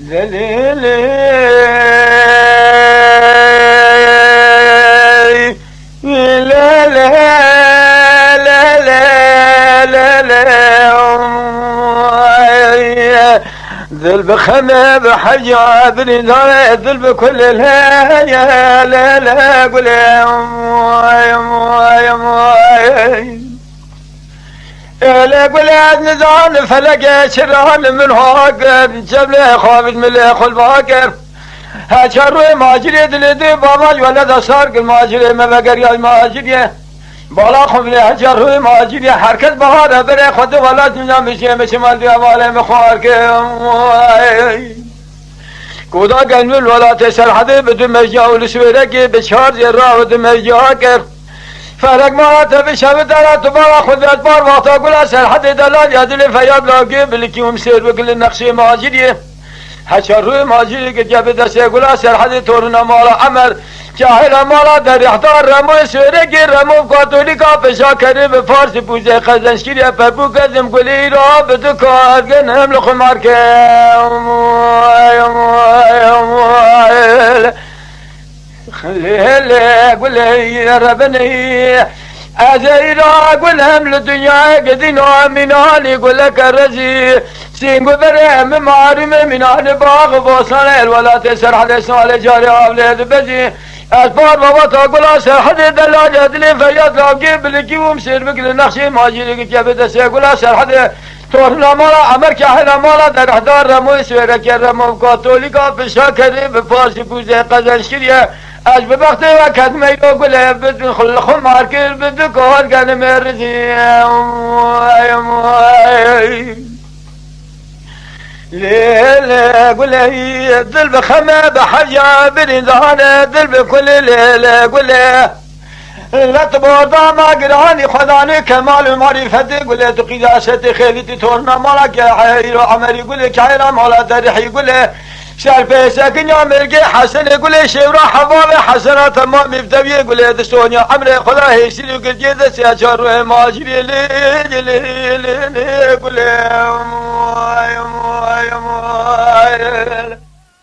ليلي لا لا لا لا لا ذل بخمة بحجة بنزارة ذل بكل الهيا لا لا قول يا لا قول يا نزان فلقى شران من هاقر جبل خافت من الاخو باقر هشروا ماجري دلدي باباج ولا ذا صارق الماجري ما بقر يا ماجري بالا خملي هشروا ماجري حركت بهار بري خد ولا دنيا مشي مال دي مال مخارك كودا قنول ولا تسر حد بدون مجا ولسويرك بشار زرا ودون مجاكر فرق ما تبشر دارا تبارا خذ ادبار واتا قول سر حد دلال يدلي فياد لاقي بالكيوم سير وكل النقشي ماجري حشر ماجري قد جاب درس يقول سر حد تورنا مالا امر جاهل مالا در احضار رمو سورك رمو كاتوليكا بشاكر بفارس بوزي خزنشكريا فبو قدم قولي را بدكار قنهم لخو ماركم خليلي قولي يا ربني أزيرا قولهم للدنيا قدنا مناني قولك الرزي سينقو برهم مارم منان باغ بوصل ولا تسر حد سال جاري أولاد بزي أسبار بابا تقول سر حد دلاج أدلي فياد لاقي بلكي ومسير بكل نقشي ماجيلي كيف تسيقول سر حد تورنا مالا أمر كاهلا مالا در احضار رمو سويرك رمو كاتوليكا بشاكري بفارسي بوزي قزنشكريا اج ببخت وقت میرو گله بدون خلخو مارکر بدون کار گل مرزی لیل گله دل بخمه بحجا برینزانه دل بکل لیل گله لطبار داما گرانی خدانی کمال معرفت گله تو قیداست خیلیتی تورنا مالا که حیرو عمری گله که حیرا مالا درحی گله شرف ساكن يا مرقي حسن يقول شيورا حباب حسنات تمام بدوي يقول دستونيا عمري خدا هيسيل يقول جيد سياشر ماجري لي يقول